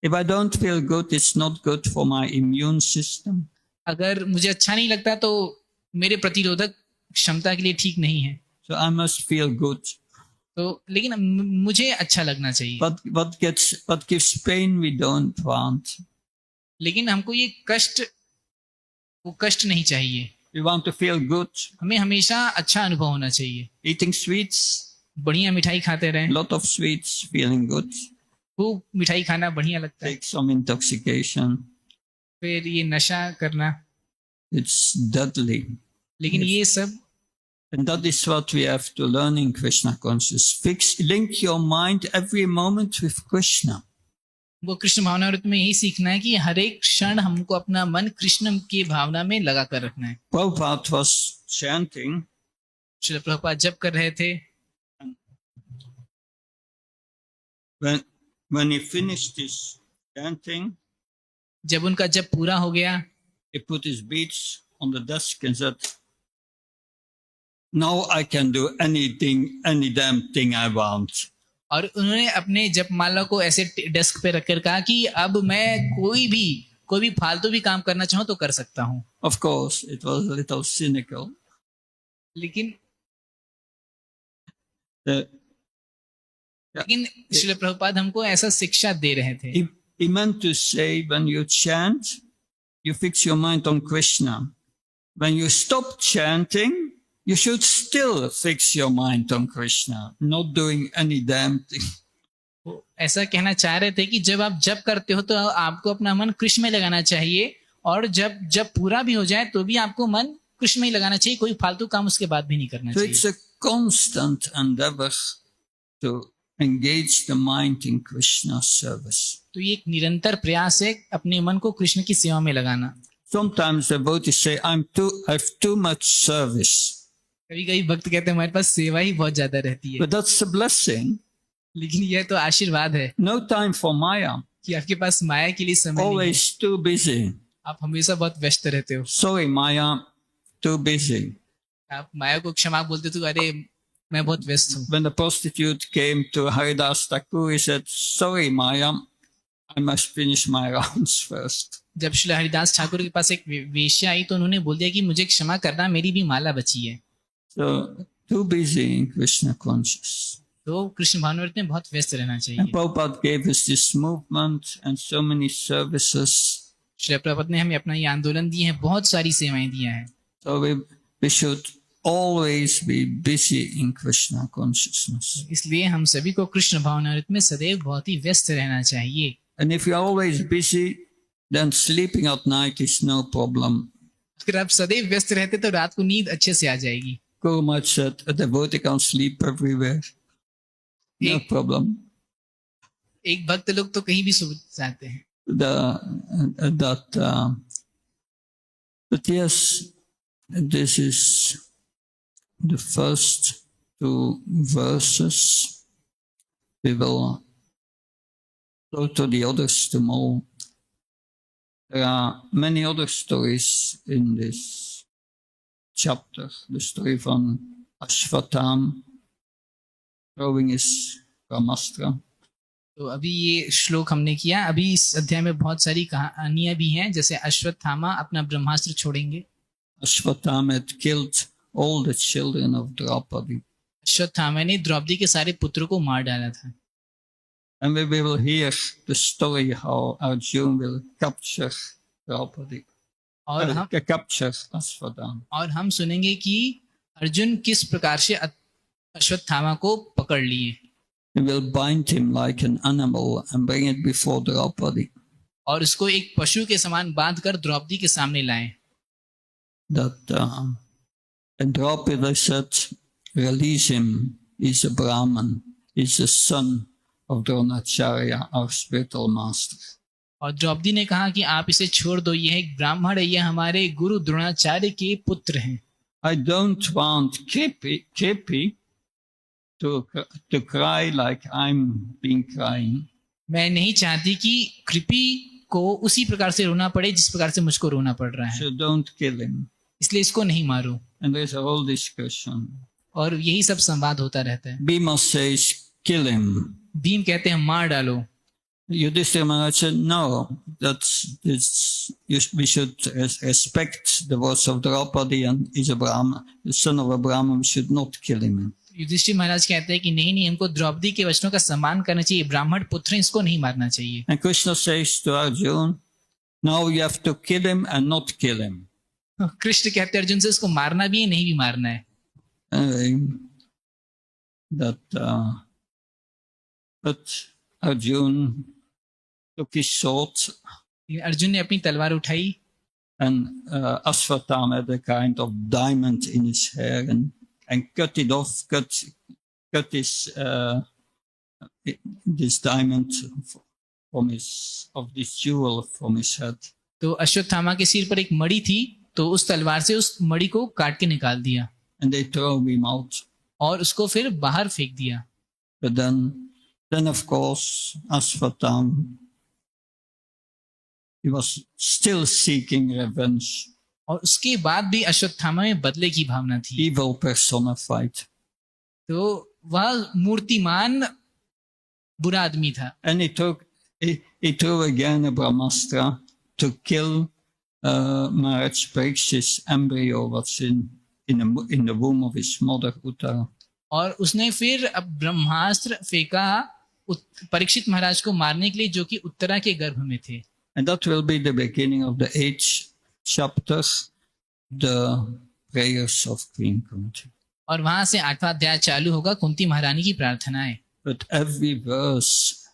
If I don't feel good, it's not good for my immune system. अगर मुझे अच्छा नहीं लगता तो मेरे प्रतिरोधक क्षमता के लिए ठीक नहीं है। So I must feel good. तो लेकिन मुझे अच्छा लगना चाहिए। What gives pain we don't want. लेकिन हमको ये कष्ट नहीं चाहिए। We want to feel good. हमें हमेशा अच्छा अनुभव होना चाहिए। Eating sweets. बढ़िया मिठाई खाते रहें। Lot of sweets, feeling good. खूब मिठाई खाना बढ़िया लगता है। Take some intoxication. फिर ये नशा करना। It's deadly. लेकिन ये सब And that is what we have to learn in Krishna consciousness. Link your mind every moment with Krishna. वो कृष्ण भावनामृत में यही सीखना है कि हर एक क्षण हमको अपना मन कृष्ण की भावना में लगा कर रखना है। Prabhupada was chanting. Srila Prabhupada जप कर रहे थे। When he finished his chanting, जब उनका जप पूरा हो गया, he put his beads on the desk and said, Now I can do anything, any damn thing I want. और उन्होंने अपने जपमाला को ऐसे डेस्क पे रखकर कहा कि अब मैं कोई भी फालतू भी काम करना चाहूँ तो कर सकता हूँ. Of course, it was a little cynical. लेकिन The, श्रील प्रभुपाद हमको ऐसा शिक्षा दे रहे थे. he meant to say, when you chant, you fix your mind on Krishna. When you stop chanting, you should still fix your mind on Krishna, not doing any damn thing. वो ऐसा कहना चाह रहे थे कि जब आप जप करते हो तो आपको अपना मन कृष्ण में लगाना चाहिए, और जब पूरा भी हो जाए तो भी आपको मन कृष्ण में ही लगाना चाहिए, कोई फालतू काम उसके बाद भी नहीं करना So चाहिए. it's a constant endeavor to engage the mind in Krishna's service. तो ये एक निरंतर प्रयास है अपने मन को कृष्ण की सेवा में लगाना. Sometimes the devotees say, I have too much service. कभी कभी भक्त कहते हैं हमारे पास सेवा ही बहुत ज्यादा रहती है. But that's a blessing. लेकिन यह तो आशीर्वाद है No time for Maya. कि आपके पास माया के लिए समय नहीं है. Always too busy. आप हमेशा बहुत व्यस्त रहते हो. Sorry, Maya, too busy. आप माया को क्षमा बोलते तो अरे मैं बहुत व्यस्त हूँ. When the prostitute came to Haridas Thakur, he said, sorry, Maya, I must finish my rounds first. जब श्री हरिदास ठाकुर के पास एक वेश्या आई तो उन्होंने बोल दिया कि मुझे क्षमा करना, मेरी भी माला बची है. So, too busy in Krishna conscious. तो कृष्ण भावनामृत में बहुत व्यस्त रहना And चाहिए. Prabhupada gave us this movement and so many services. Shri Prabhupada ने हमें अपना ये आंदोलन दिए हैं, बहुत सारी सेवाएं दिया है. So we should always be busy in Krishna consciousness. इसलिए हम सभी को कृष्ण भावनामृत में सदैव बहुत ही व्यस्त रहना चाहिए. And if you're always busy, then sleeping at night is no problem. अगर आप सदैव व्यस्त रहते तो रात को नींद अच्छे से आ जाएगी. Guru Maharaj said, a devotee can sleep everywhere. No एक- problem. एक भक्त लोग तो कहीं भी सो जाते हैं. But yes, this is the first two verses. We will go to the others tomorrow. There are many other stories in this chapter. The story from Ashvatam throwing his Brahmastra. तो अभी ये श्लोक हमने किया. अभी इस अध्याय में बहुत सारी कहानियां भी हैं, जैसे अश्वत्थामा अपना ब्रह्मास्त्र छोड़ेंगे. Ashvatam had killed all the children of Draupadi. Ashwatthama ने द्रौपदी के सारे पुत्रों को मार डाला था. And we will hear the story how Arjuna will capture Draupadi. और हम Capture Ashvatam. और हम सुनेंगे कि अर्जुन किस प्रकार से अश्वत्थामा को पकड़ लिए He will bind him like an animal and bring it before Draupadi. और उसको एक पशु के समान बांध कर द्रौपदी के सामने लाए. And Draupadi said, release him. He's a Brahman. He's the son of Dronacharya, our spiritual master. और द्रौपदी ने कहा कि आप इसे छोड़ दो, यह एक ब्राह्मण है, यह हमारे गुरु द्रोणाचार्य के पुत्र हैं. I don't want Kripi to cry like I'm being crying. मैं नहीं चाहती कि कृपी को उसी प्रकार से रोना पड़े जिस प्रकार से मुझको रोना पड़ रहा है. So don't kill him. इसलिए इसको नहीं मारो. And there's a whole discussion. और यही सब संवाद होता रहता है. Bhima says, kill him. Bhim कहते हैं मार डालो. Yudhishthira Maharaj said, no, we should respect the words of Draupadi, and he's a Brahman, the son of a Brahman, we should not kill him. Yudhishthir महाराज कहते हैं कि नहीं, हमको द्रौपदी के वचनों का सम्मान करना चाहिए, ब्राह्मण पुत्र हैं, इसको नहीं मारना चाहिए. And Krishna says to Arjuna, now you have to kill him and not kill him. Krishna कहते हैं अर्जुन से इसको मारना भी है, नहीं भी मारना है. But Arjuna took his sword, Arjun ने अपनी तलवार उठाई and Ashvathama had a kind of diamond in his hair and cut it off, cut this diamond of this jewel from his head. तो अश्वत्थामा के सिर पर एक मणि थी, तो उस तलवार से उस मणि को काट के निकाल दिया And they throw him out. और उसको फिर बाहर फेंक दिया. But then of course, Ashvathama, he was still seeking revenge और उसके बाद भी अश्वत्थामा में बदले की भावना थी। evil personified. तो वह मूर्तिमान बुरा आदमी था। And he threw again a Brahmastra to kill Maharaj Parikshit's embryo was in the womb of his mother Uttara. और उसने फिर अब ब्रह्मास्त्र फेंका परीक्षित महाराज को मारने के लिए, जो कि उत्तरा के गर्भ में थे। And that will be the beginning of the 8th chapter, the prayers of Queen Kunti. और वहां से 8वां अध्याय चालू होगा, कुंती महारानी की प्रार्थनाएं। But every verse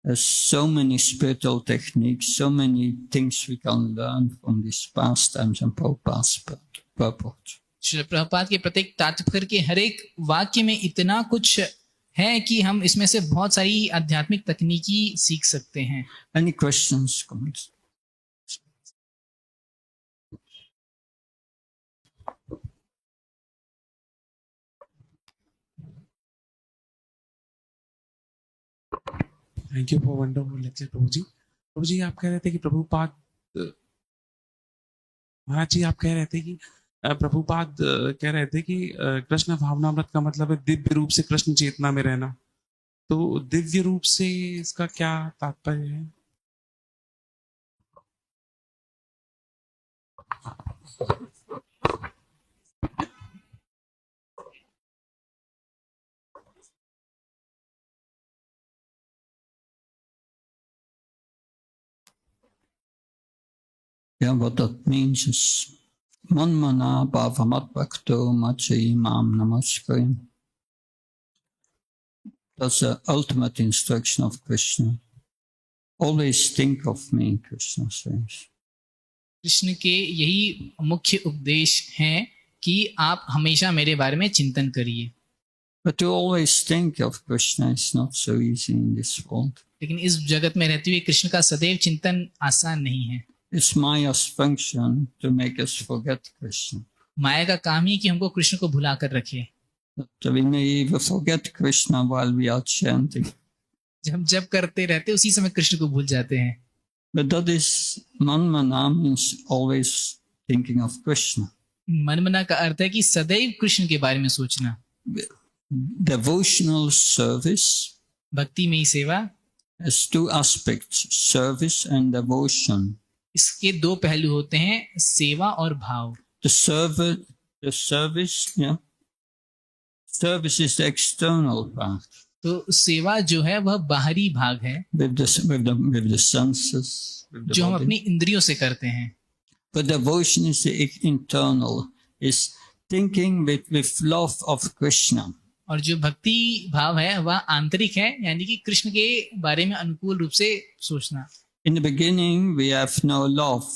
has so many spiritual techniques, so many things we can learn from these pastimes and Prabhupada's purport. Shri Prabhupada के प्रत्येक तात्पर्य के हर एक वाक्य में इतना कुछ है कि हम इसमें से बहुत सारी आध्यात्मिक तकनीकी सीख सकते हैं। Any questions, comments? Thank you for wonderful lecture Prabhu ji. Prabhu ji आप कह रहे थे कि प्रभुपाद महाराज जी आप कह रहे थे कि प्रभुपाद कह रहे थे कि कृष्ण भावनामृत का मतलब है दिव्य रूप से कृष्ण चेतना में रहना। तो दिव्य रूप से इसका क्या तात्पर्य है? Yeah, what that means is Manmana Bhavamat Bhakto Machi Mam Namaskaram. That's the ultimate instruction of Krishna. Always think of me, Krishna says. Krishna के यही मुख्य उपदेश हैं कि आप हमेशा मेरे बारे में चिंतन करिए। But to always think of Krishna is not so easy in this world. लेकिन इस जगत में रहते हुए कृष्ण का सदैव चिंतन आसान नहीं है। It's Maya's function to make us forget Krishna. माया का काम ही कि हमको कृष्ण को भुला कर रखे। That we may even forget Krishna while we are chanting. जब हम जप करते रहते उसी समय कृष्ण को भूल जाते हैं। But that is manmana means always thinking of Krishna. मनमना का अर्थ है कि सदैव कृष्ण के बारे में सोचना। Devotional service भक्ति में ही सेवा, has two aspects, service and devotion. इसके दो पहलू होते हैं, सेवा और भाव। The service, yeah. Service is the external part. तो सेवा जो है वह बाहरी भाग है, With the senses, with the जो हम body. अपनी इंद्रियों से करते हैं। But devotion is the internal, is thinking with love of Krishna. और जो भक्ति भाव है वह आंतरिक है, यानी कि कृष्ण के बारे में अनुकूल रूप से सोचना। In the beginning, we have no love,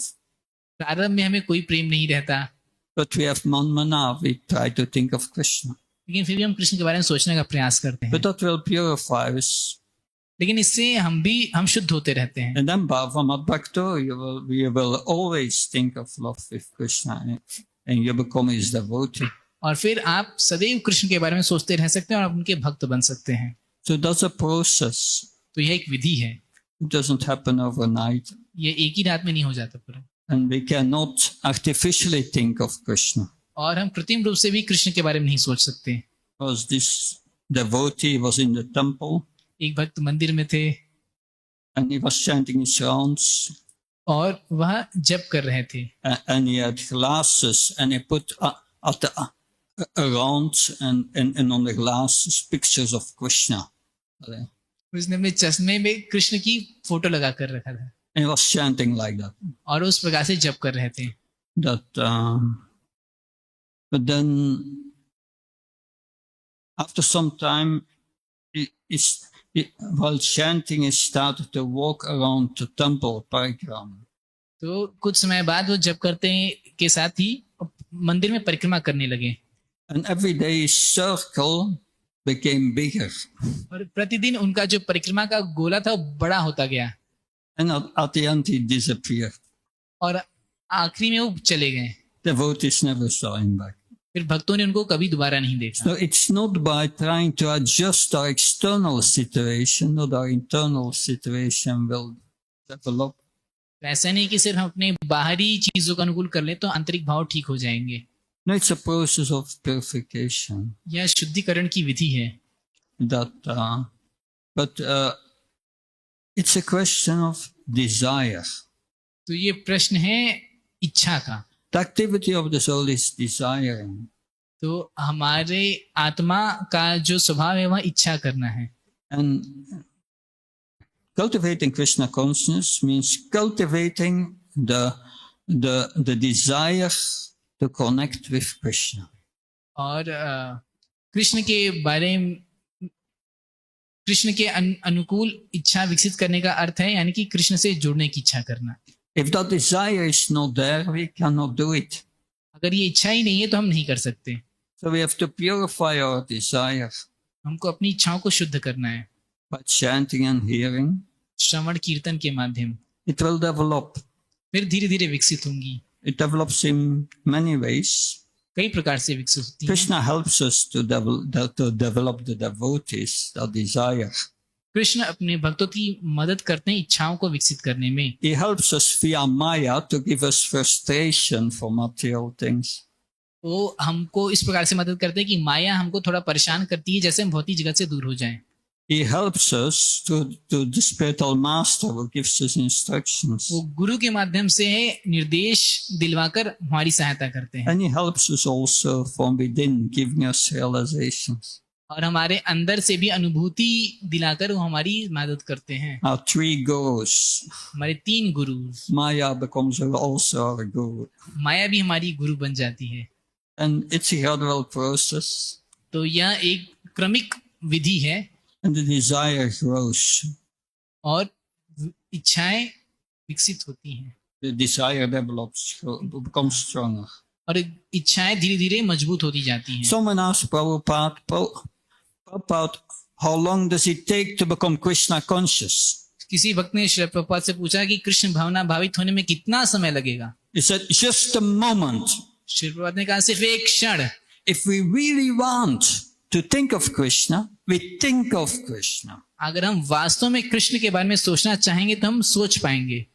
प्रारंभ में हमें कोई प्रेम नहीं रहता, but we have manmana, we try to think of Krishna. लेकिन फिर भी हम कृष्ण के बारे में सोचने का प्रयास करते हैं। But that will purify us. लेकिन इससे हम शुद्ध होते रहते हैं। And then Bhavamat Bhakto, you will always think of love with Krishna, and you become his devotee. और फिर आप सदैव कृष्ण के बारे में सोचते रह सकते हैं और आप उनके भक्त बन सकते हैं। So that's a process. तो यह एक विधि है, It doesn't happen overnight. ये एक ही रात में नहीं हो जाता पूरा। And we cannot artificially think of Krishna. और हम कृत्रिम रूप से भी कृष्ण के बारे में नहीं सोच सकते। Because this devotee was in the temple एक भक्त मंदिर में थे and he was chanting his rounds, और वह जप कर रहे थे, and he had glasses and he put around and on the glasses pictures of Krishna. उसने अपने चश्मे में कृष्ण की फोटो लगा कर रखा था And he was chanting like that. और उस प्रकार से जप कर रहे थे। But then after some time, while chanting, he started to walk around the temple parikrama. तो कुछ समय बाद वो जप करते के साथ ही मंदिर में परिक्रमा करने लगे। And every day his circle became bigger. और प्रतिदिन उनका जो परिक्रमा का गोला था वो बड़ा होता गया। And at the end he disappeared. और आखिरी में वो चले गए। Devotees never saw him back. फिर भक्तों ने उनको कभी दोबारा नहीं देखा। So it's not by trying to adjust our external situation that our internal situation will develop. तो ऐसा नहीं कि सिर्फ हम अपने बाहरी चीजों का अनुकूल कर लें तो आंतरिक भाव ठीक हो जाएंगे। No, it's a process of purification. यह शुद्धिकरण की विधि है। But it's a question of desire. तो ये प्रश्न है इच्छा का। The activity of the soul is desiring. तो हमारे आत्मा का जो स्वभाव है वह इच्छा करना है। And cultivating Krishna consciousness means cultivating the desire to connect with Krishna. और कृष्ण के बारे में कृष्ण के अनुकूल इच्छा विकसित करने का अर्थ है यानी कि कृष्ण से जुड़ने की इच्छा करना। If that desire is not there, we cannot do it. अगर ये इच्छा ही नहीं है तो हम नहीं कर सकते। So we have to purify our desire हमको अपनी इच्छाओं को शुद्ध करना है by chanting and hearing. श्रवण कीर्तन के माध्यम। It will develop. फिर धीरे धीरे विकसित होंगी। It develops in many ways. कई प्रकार से विकसित होती है। Krishna helps us to develop the devotees, the desire. Krishna अपने भक्तों की मदद करते हैं इच्छाओं को विकसित करने में। He helps us via Maya to give us frustration for material things. वो हमको इस प्रकार से मदद करते हैं कि माया हमको थोड़ा परेशान करती है जैसे हम भौतिक जगत से दूर हो जाएं। He helps us to the spiritual master who gives us instructions. वो गुरु के माध्यम से निर्देश दिलवाकर हमारी सहायता करते हैं। And he helps us also from within, giving us realizations. और हमारे अंदर से भी अनुभूति दिलाकर वो हमारी मदद करते हैं। Our three gurus. हमारे 3 गुरु। Maya becomes also our guru. माया भी हमारी गुरु बन जाती है। And it's a gradual process. तो यह एक क्रमिक विधि है। And the desire grows. और इच्छाएं विकसित होती हैं। The desire develops, becomes stronger. और इच्छाएं धीरे धीरे मजबूत होती जाती हैं। Someone asked Prabhupada, how long does it take to become Krishna conscious? किसी भक्त ने श्री प्रभुपाद से पूछा कि कृष्ण भावना भावित होने में कितना समय लगेगा। He said, just a moment. Shri Prabhupada ने कहा सिर्फ एक क्षण। If we really want to think of Krishna, we think of Krishna. अगर हम वास्तव में कृष्ण के बारे में सोचना चाहेंगे तो हम सोच पाएंगे।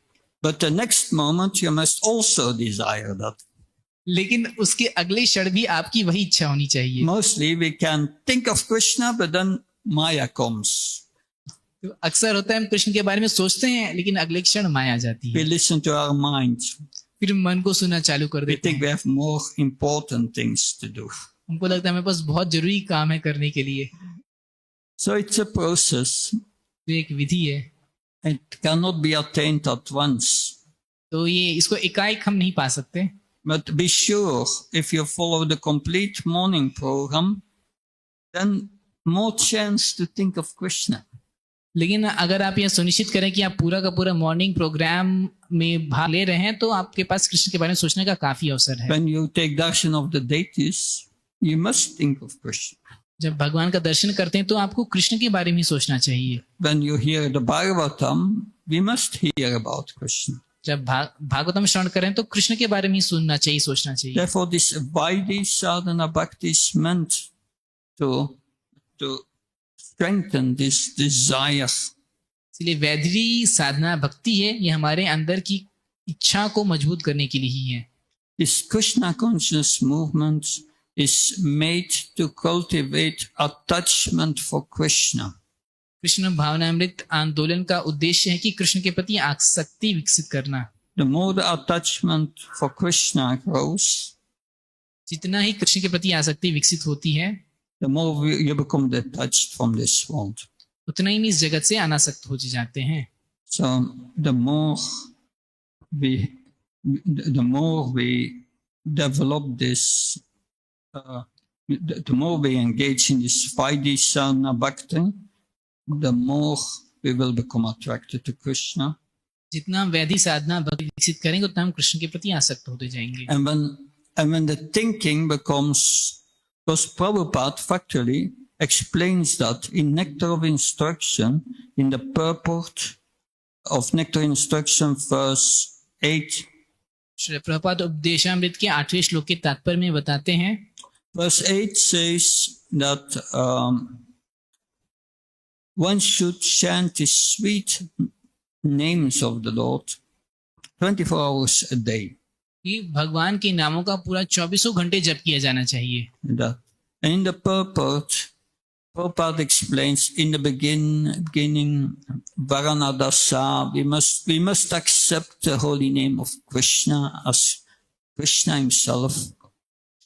But the next moment you must also desire that. लेकिन उसके अगले क्षण भी आपकी वही इच्छा होनी चाहिए। Mostly we can think of Krishna, but then Maya comes. तो अक्सर होता है हम कृष्ण के बारे में सोचते हैं लेकिन अगले क्षण माया आ जाती We है। listen to our mind. फिर मन को सुनना चालू कर We देते think हैं। we have more important things to do. हमको लगता है हमारे पास बहुत जरूरी काम है करने के लिए। So it's a process. तो एक विधि है। It cannot be attained at once. तो ये इसको एकाएक हम नहीं पा सकते। But be sure, if you follow the complete morning program, then more chance to think of Krishna. लेकिन अगर आप यह सुनिश्चित करें कि आप पूरा का पूरा मॉर्निंग प्रोग्राम में भाग ले रहे हैं तो आपके पास कृष्ण के बारे में सोचने का काफी अवसर है। When you take darshan of the deities, you must think of Krishna. जब भगवान का दर्शन करते हैं तो आपको कृष्ण के बारे में ही सोचना चाहिए। When you hear the Bhagavatam, we must hear about Krishna. जब भागवतम श्रवण करें तो कृष्ण के बारे में ही सुनना चाहिए, सोचना चाहिए। Therefore, this Vaidhi sadhana bhakti is meant to strengthen this desire. इसलिए वैदिक साधना भक्ति है, ये हमारे अंदर की इच्छा को मजबूत करने के लिए ही है। This Krishna conscious movement is made to cultivate attachment for Krishna. Krishna भावनामृत आंदोलन का उद्देश्य है कि कृष्ण के प्रति आसक्ति विकसित करना। The more the attachment for Krishna grows, जितना ही कृष्ण के प्रति आसक्ति विकसित होती है, the more you become detached from this world. उतना ही इस जगत से अनासक्त हो जाते हैं। So the more we develop this, the more we engage in this Vaidhi sadhana bhakti, the more we will become attracted to Krishna. जितना हम वैदिक साधना भक्ति विकसित करेंगे उतना हम कृष्ण के प्रति आसक्त होते जाएंगे। And when the thinking becomes, because Prabhupada factually explains that in Nectar of Instruction, in the purport of Nectar Instruction verse 8, Shri Prabhupada Upadeshamrita के 8वें श्लोक के तात्पर्य में बताते हैं। verse 8 says that one should chant the sweet names of the Lord 24 hours a day. कि भगवान के नामों का पूरा 24 घंटे जप किया जाना चाहिए. That. And in the purport, Prabhupada explains in the beginning, Varanadasa, we must accept the holy name of Krishna as Krishna himself.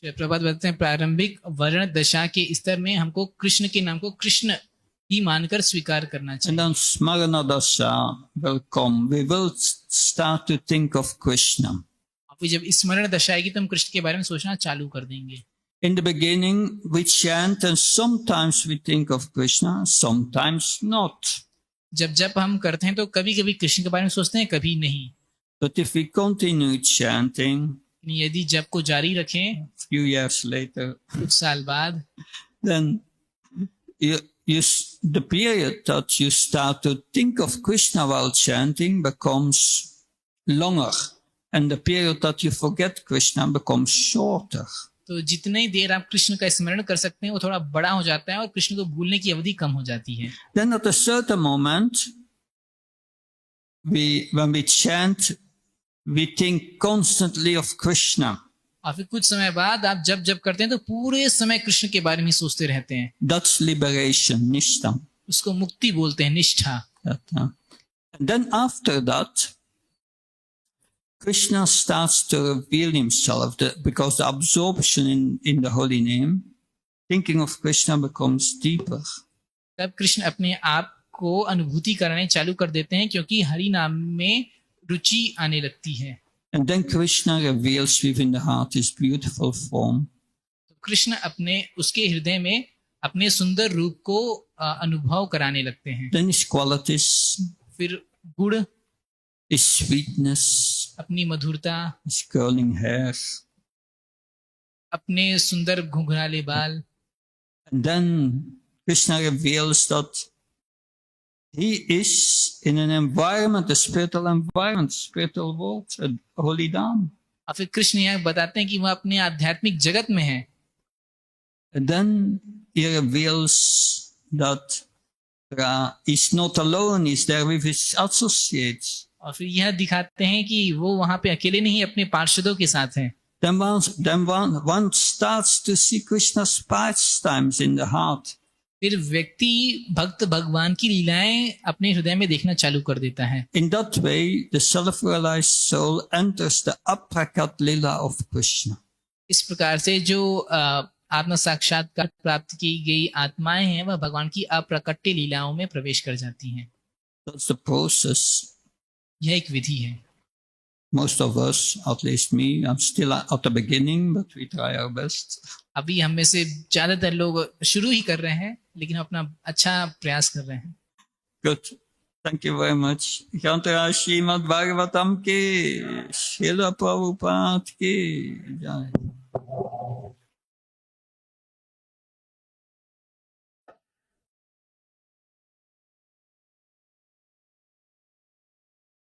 प्रभात बताते हैं प्रारंभिक वर्ण दशा के स्तर में हमको कृष्ण के नाम को कृष्ण ही मानकर स्वीकार करना And चाहिए. then Smaranadasa will come. We will start to think of Krishna. और फिर जब स्मरण दशा आएगी तो हम कृष्ण के बारे में सोचना चालू कर देंगे. In the beginning, we chant and sometimes we think of Krishna, sometimes not. जब जब हम करते हैं तो कभी कभी कृष्ण के बारे में सोचते हैं, कभी नहीं. But if we continue chanting, यदि जप को जारी रखें few years later, कुछ साल बाद, then the period that you start to think of Krishna while chanting becomes longer, and the period that you forget Krishna becomes shorter. तो जितनी देर आप कृष्ण का स्मरण कर सकते हैं वो थोड़ा बड़ा हो जाता है और कृष्ण को भूलने की अवधि कम हो जाती है. Then at a certain moment, when we chant, we think constantly of Krishna. और फिर कुछ समय बाद आप जब जब करते हैं तो पूरे समय कृष्ण के बारे में सोचते रहते हैं. That's liberation, nishta. उसको मुक्ति बोलते हैं, निष्ठा. And then after that, Krishna starts to reveal himself because the absorption in the holy name, thinking of Krishna becomes deeper. तब कृष्ण अपने आप को अनुभूति कराने चालू कर देते हैं क्योंकि हरि नाम में रुचि आने लगती है. And then Krishna reveals within the heart his beautiful form. तो कृष्ण अपने उसके हृदय में अपने सुंदर रूप को अनुभव कराने लगते हैं. Then his qualities, फिर गुण, his sweetness, अपनी मधुरता, his curling hair. अपने सुंदर घुंघराले बाल. And then Krishna reveals that he is in an environment, a spiritual environment, spiritual world, a holy Dham. और फिर कृष्ण यहाँ बताते हैं कि वह अपने आध्यात्मिक जगत में है. And then he reveals that he's not alone, he's there with his associates. और फिर यह दिखाते हैं कि वो वहां पे अकेले नहीं, अपने पार्षदों के साथ हैं. Then one starts to see Krishna's pastimes in the heart. फिर व्यक्ति भक्त भगवान की लीलाएं अपने हृदय में देखना चालू कर देता है. In that way, the self-realized soul enters the aprakat lila of Krishna. इस प्रकार से जो आत्म साक्षात्कार प्राप्त की गई आत्माएं हैं वह भगवान की अप्रकट्य लीलाओं में प्रवेश कर जाती हैं. That's the process. यह एक विधि है. Most of us, at least me, I'm still at the beginning, but we try our best. अभी हम में से ज्यादातर लोग शुरू ही कर रहे हैं लेकिन अपना अच्छा प्रयास कर रहे हैं. Good. Thank you very much. Grantara Srimad Bhagavatam ki, Srila Prabhupada ki. Jai.